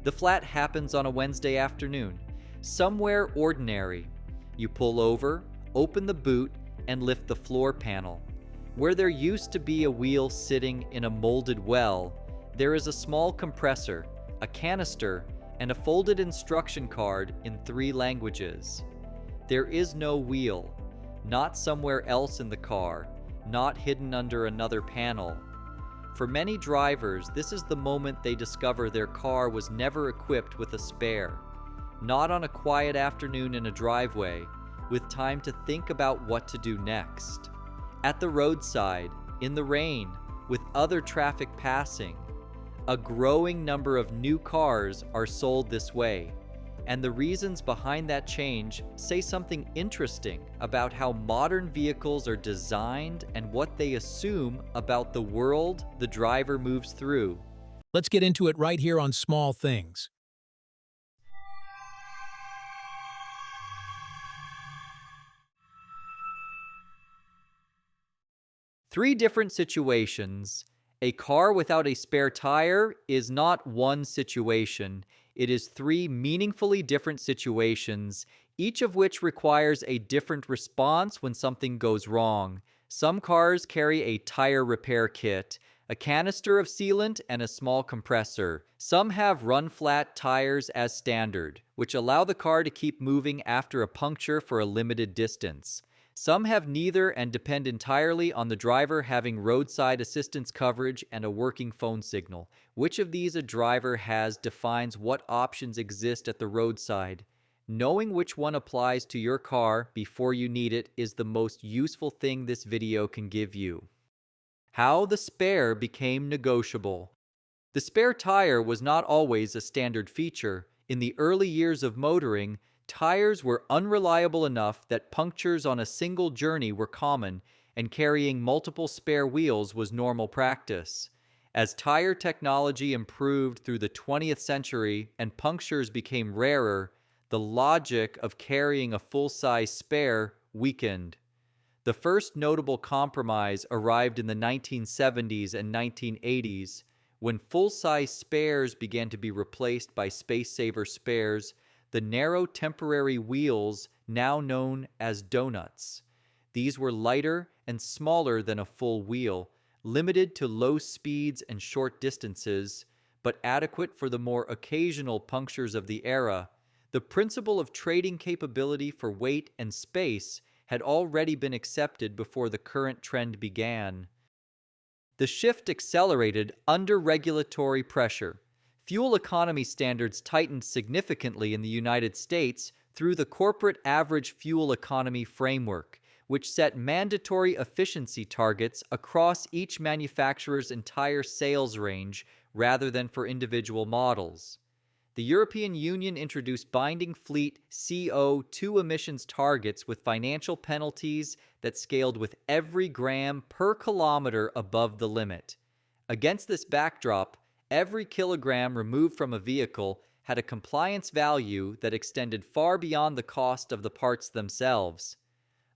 The flat happens on a Wednesday afternoon, somewhere ordinary. You pull over, open the boot, and lift the floor panel. Where there used to be a wheel sitting in a molded well, there is a small compressor, a canister, and a folded instruction card in 3 languages. There is no wheel, not somewhere else in the car, not hidden under another panel. For many drivers, this is the moment they discover their car was never equipped with a spare. Not on a quiet afternoon in a driveway, with time to think about what to do next. At the roadside, in the rain, with other traffic passing, a growing number of new cars are sold this way. And the reasons behind that change say something interesting about how modern vehicles are designed and what they assume about the world the driver moves through. Let's get into it right here on Small Things. Three different situations. A car without a spare tire is not one situation. It is 3 meaningfully different situations, each of which requires a different response when something goes wrong. Some cars carry a tire repair kit, a canister of sealant, and a small compressor. Some have run-flat tires as standard, which allow the car to keep moving after a puncture for a limited distance. Some have neither and depend entirely on the driver having roadside assistance coverage and a working phone signal. Which of these a driver has defines what options exist at the roadside. Knowing which one applies to your car before you need it is the most useful thing this video can give you. How the spare became negotiable. The spare tire was not always a standard feature. In the early years of motoring, tires were unreliable enough that punctures on a single journey were common, and carrying multiple spare wheels was normal practice. As tire technology improved through the 20th century and punctures became rarer, the logic of carrying a full-size spare weakened. The first notable compromise arrived in the 1970s and 1980s, when full-size spares began to be replaced by space-saver spares, the narrow temporary wheels now known as donuts. These were lighter and smaller than a full wheel, limited to low speeds and short distances, but adequate for the more occasional punctures of the era. The principle of trading capability for weight and space had already been accepted before the current trend began. The shift accelerated under regulatory pressure. Fuel economy standards tightened significantly in the United States through the Corporate Average Fuel Economy Framework, which set mandatory efficiency targets across each manufacturer's entire sales range rather than for individual models. The European Union introduced binding fleet CO2 emissions targets with financial penalties that scaled with every gram per kilometer above the limit. Against this backdrop, every kilogram removed from a vehicle had a compliance value that extended far beyond the cost of the parts themselves.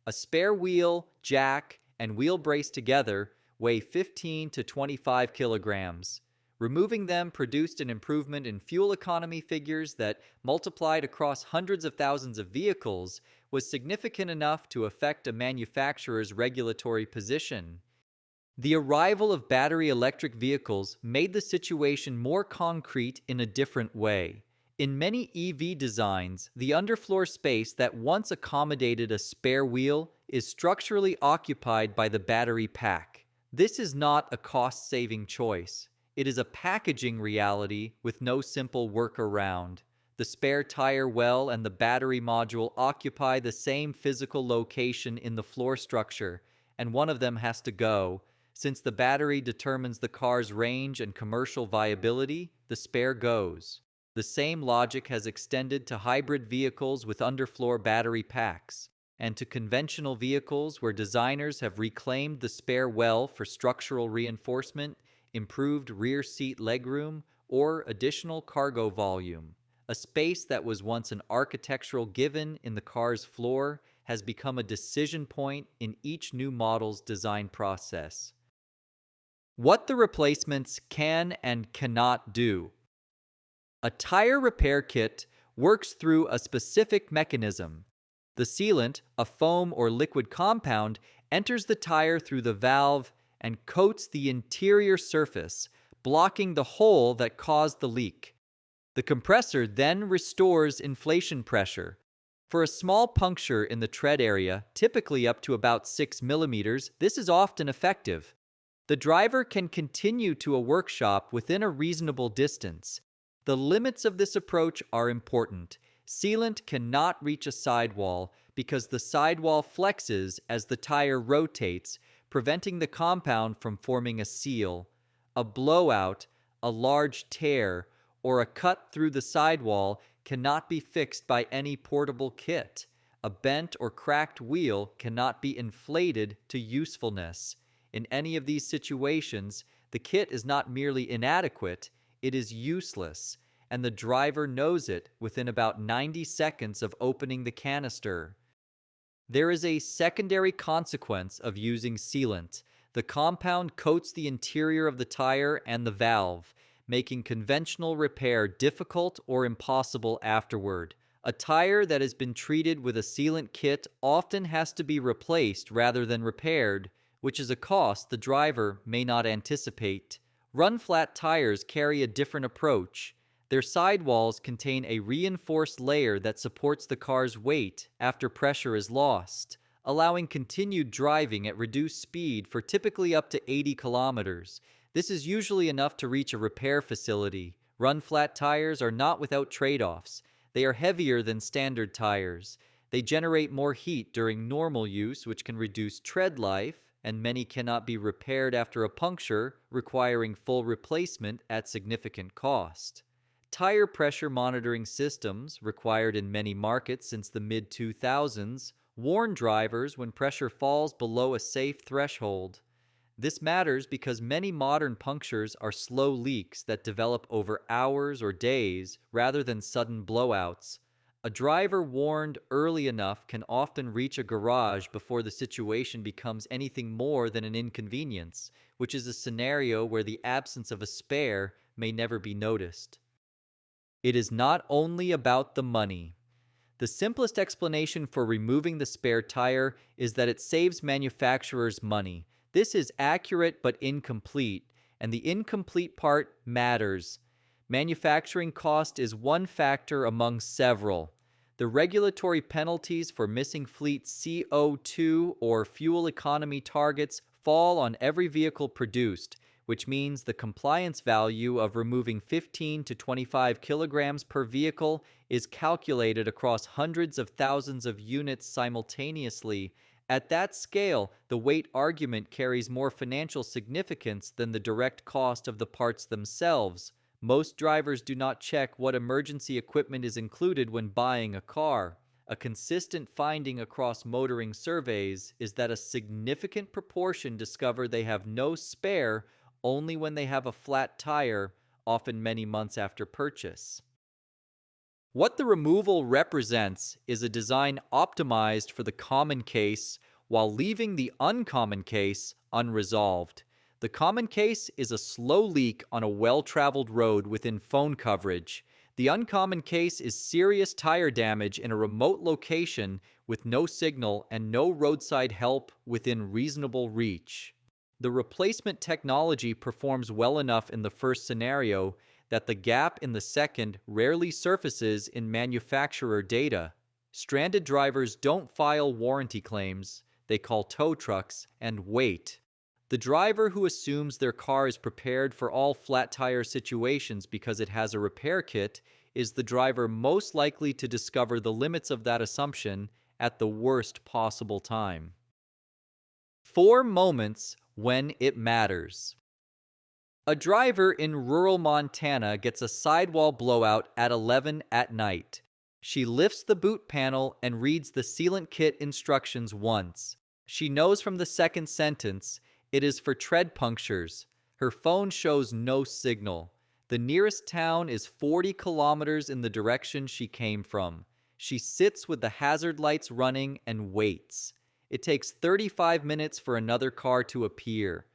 A spare wheel, jack, and wheel brace together weigh 15 to 25 kilograms. Removing them produced an improvement in fuel economy figures that, multiplied across hundreds of thousands of vehicles, was significant enough to affect a manufacturer's regulatory position. The arrival of battery electric vehicles made the situation more concrete in a different way. In many EV designs, the underfloor space that once accommodated a spare wheel is structurally occupied by the battery pack. This is not a cost-saving choice. It is a packaging reality with no simple workaround. The spare tire well and the battery module occupy the same physical location in the floor structure, and one of them has to go. Since the battery determines the car's range and commercial viability, the spare goes. The same logic has extended to hybrid vehicles with underfloor battery packs, and to conventional vehicles where designers have reclaimed the spare well for structural reinforcement, improved rear seat legroom, or additional cargo volume. A space that was once an architectural given in the car's floor has become a decision point in each new model's design process. What the replacements can and cannot do. A tire repair kit works through a specific mechanism. The sealant, a foam or liquid compound, enters the tire through the valve and coats the interior surface, blocking the hole that caused the leak. The compressor then restores inflation pressure. For a small puncture in the tread area, typically up to about 6 millimeters, this is often effective. The driver can continue to a workshop within a reasonable distance. The limits of this approach are important. Sealant cannot reach a sidewall because the sidewall flexes as the tire rotates, preventing the compound from forming a seal. A blowout, a large tear, or a cut through the sidewall cannot be fixed by any portable kit. A bent or cracked wheel cannot be inflated to usefulness. In any of these situations, the kit is not merely inadequate, it is useless, and the driver knows it within about 90 seconds of opening the canister. There is a secondary consequence of using sealant. The compound coats the interior of the tire and the valve, making conventional repair difficult or impossible afterward. A tire that has been treated with a sealant kit often has to be replaced rather than repaired, which is a cost the driver may not anticipate. Run-flat tires carry a different approach. Their sidewalls contain a reinforced layer that supports the car's weight after pressure is lost, allowing continued driving at reduced speed for typically up to 80 kilometers. This is usually enough to reach a repair facility. Run-flat tires are not without trade-offs. They are heavier than standard tires. They generate more heat during normal use, which can reduce tread life, and many cannot be repaired after a puncture, requiring full replacement at significant cost. Tire pressure monitoring systems, required in many markets since the mid-2000s, warn drivers when pressure falls below a safe threshold. This matters because many modern punctures are slow leaks that develop over hours or days rather than sudden blowouts. A driver warned early enough can often reach a garage before the situation becomes anything more than an inconvenience, which is a scenario where the absence of a spare may never be noticed. It is not only about the money. The simplest explanation for removing the spare tire is that it saves manufacturers money. This is accurate but incomplete, and the incomplete part matters. Manufacturing cost is one factor among several. The regulatory penalties for missing fleet CO2 or fuel economy targets fall on every vehicle produced, which means the compliance value of removing 15 to 25 kilograms per vehicle is calculated across hundreds of thousands of units simultaneously. At that scale, the weight argument carries more financial significance than the direct cost of the parts themselves. Most drivers do not check what emergency equipment is included when buying a car. A consistent finding across motoring surveys is that a significant proportion discover they have no spare only when they have a flat tire, often many months after purchase. What the removal represents is a design optimized for the common case while leaving the uncommon case unresolved. The common case is a slow leak on a well-traveled road within phone coverage. The uncommon case is serious tire damage in a remote location with no signal and no roadside help within reasonable reach. The replacement technology performs well enough in the first scenario that the gap in the second rarely surfaces in manufacturer data. Stranded drivers don't file warranty claims, they call tow trucks and wait. The driver who assumes their car is prepared for all flat tire situations because it has a repair kit is the driver most likely to discover the limits of that assumption at the worst possible time. 4 moments when it matters. A driver in rural Montana gets a sidewall blowout at 11 at night. She lifts the boot panel and reads the sealant kit instructions once. She knows from the second sentence it is for tread punctures. Her phone shows no signal. The nearest town is 40 kilometers in the direction she came from. She sits with the hazard lights running and waits. It takes 35 minutes for another car to appear.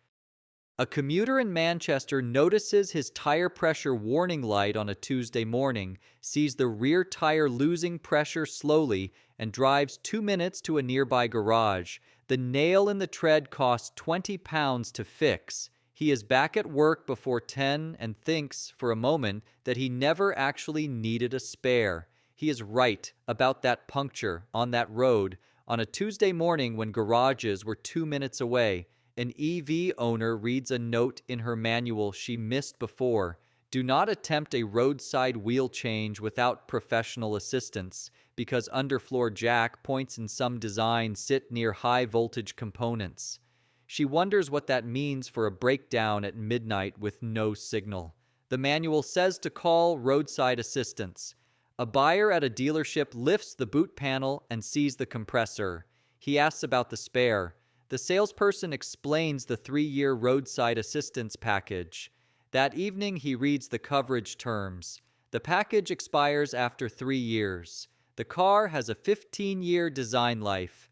A commuter in Manchester notices his tire pressure warning light on a Tuesday morning, sees the rear tire losing pressure slowly, and drives 2 minutes to a nearby garage. The nail in the tread costs £20 to fix. He is back at work before 10 and thinks, for a moment, that he never actually needed a spare. He is right about that puncture on that road on a Tuesday morning when garages were 2 minutes away. An EV owner reads a note in her manual she missed before. Do not attempt a roadside wheel change without professional assistance, because underfloor jack points in some designs sit near high voltage components. She wonders what that means for a breakdown at midnight with no signal. The manual says to call roadside assistance. A buyer at a dealership lifts the boot panel and sees the compressor. He asks about the spare. The salesperson explains the 3-year roadside assistance package. That evening, he reads the coverage terms. The package expires after 3 years. The car has a 15-year design life.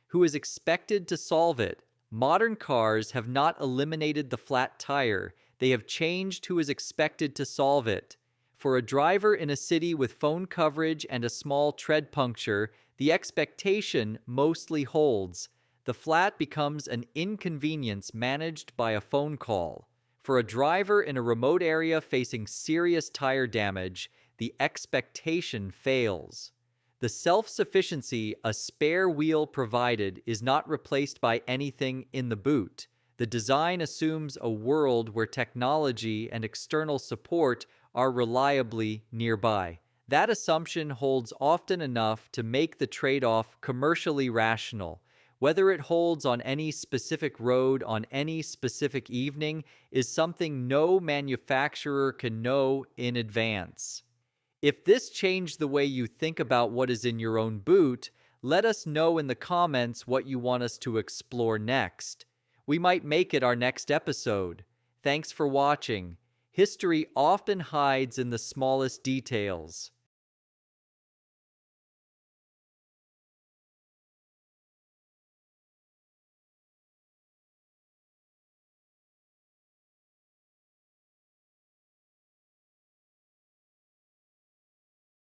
Who is expected to solve it? Modern cars have not eliminated the flat tire. They have changed who is expected to solve it. For a driver in a city with phone coverage and a small tread puncture, the expectation mostly holds. The flat becomes an inconvenience managed by a phone call. For a driver in a remote area facing serious tire damage, the expectation fails. The self-sufficiency a spare wheel provided is not replaced by anything in the boot. The design assumes a world where technology and external support are reliably nearby. That assumption holds often enough to make the trade-off commercially rational. Whether it holds on any specific road on any specific evening is something no manufacturer can know in advance. If this changed the way you think about what is in your own boot, let us know in the comments what you want us to explore next. We might make it our next episode. Thanks for watching. History often hides in the smallest details.